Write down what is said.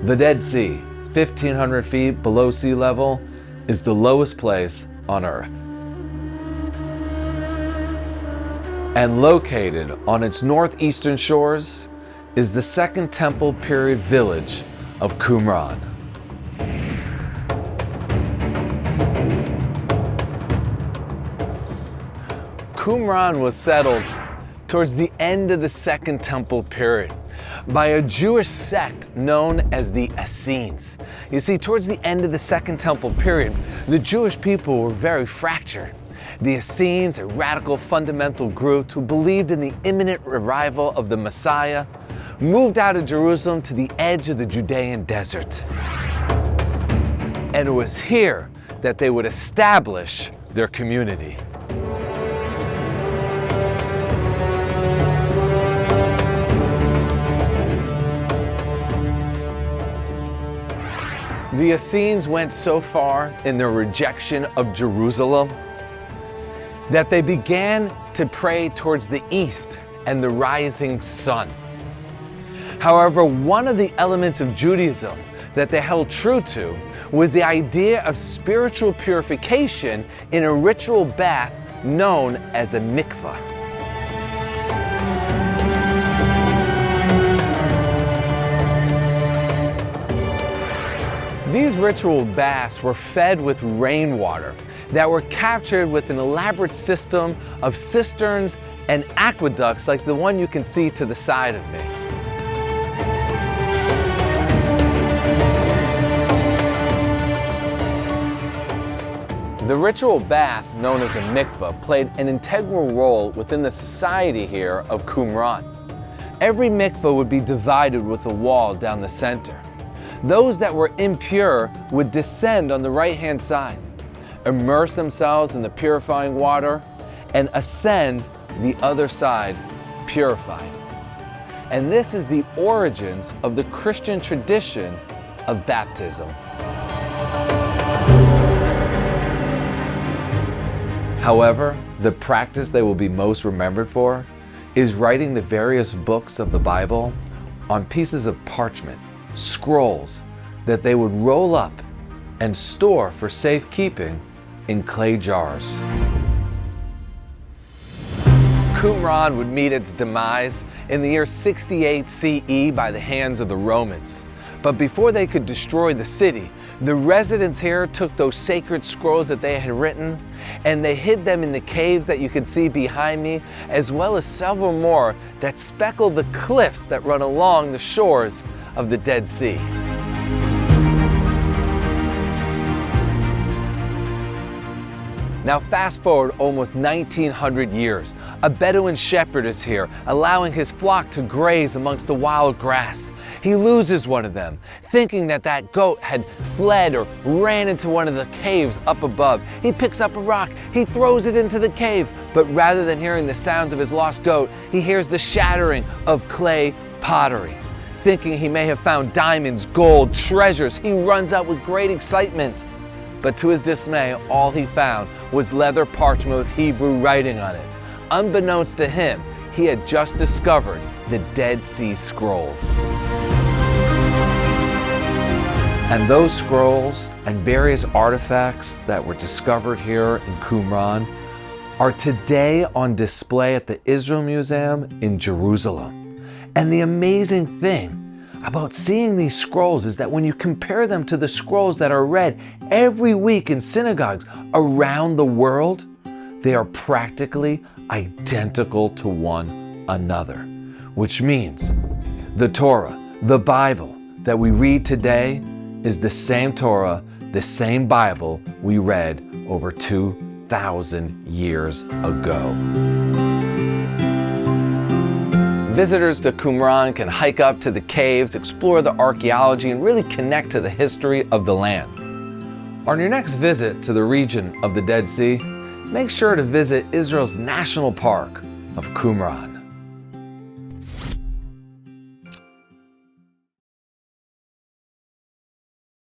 The Dead Sea, 1,500 feet below sea level, is the lowest place on Earth. And located on its northeastern shores is the Second Temple period village of Qumran. Qumran was settled towards the end of the Second Temple period by a Jewish sect known as the Essenes. You see, towards the end of the Second Temple period, the Jewish people were very fractured. The Essenes, a radical fundamental group who believed in the imminent arrival of the Messiah, moved out of Jerusalem to the edge of the Judean desert. And it was here that they would establish their community. The Essenes went so far in their rejection of Jerusalem that they began to pray towards the east and the rising sun. However, one of the elements of Judaism that they held true to was the idea of spiritual purification in a ritual bath known as a mikvah. These ritual baths were fed with rainwater that were captured with an elaborate system of cisterns and aqueducts like the one you can see to the side of me. The ritual bath, known as a mikvah, played an integral role within the society here of Qumran. Every mikvah would be divided with a wall down the center. Those that were impure would descend on the right-hand side, immerse themselves in the purifying water, and ascend the other side purified. And this is the origins of the Christian tradition of baptism. However, the practice they will be most remembered for is writing the various books of the Bible on pieces of parchment, scrolls that they would roll up and store for safekeeping in clay jars. Qumran would meet its demise in the year 68 CE by the hands of the Romans. But before they could destroy the city, the residents here took those sacred scrolls that they had written and they hid them in the caves that you can see behind me, as well as several more that speckle the cliffs that run along the shores of the Dead Sea. Now fast forward almost 1,900 years. A Bedouin shepherd is here, allowing his flock to graze amongst the wild grass. He loses one of them, thinking that that goat had fled or ran into one of the caves up above. He picks up a rock, he throws it into the cave, but rather than hearing the sounds of his lost goat, he hears the shattering of clay pottery. Thinking he may have found diamonds, gold, treasures, he runs out with great excitement. But to his dismay, all he found was leather parchment with Hebrew writing on it. Unbeknownst to him, he had just discovered the Dead Sea Scrolls. And those scrolls and various artifacts that were discovered here in Qumran are today on display at the Israel Museum in Jerusalem. And the amazing thing about seeing these scrolls is that when you compare them to the scrolls that are read every week in synagogues around the world, they are practically identical to one another, which means the Torah, the Bible that we read today is the same Torah, the same Bible we read over 2,000 years ago. Visitors to Qumran can hike up to the caves, explore the archaeology, and really connect to the history of the land. On your next visit to the region of the Dead Sea, make sure to visit Israel's national park of Qumran.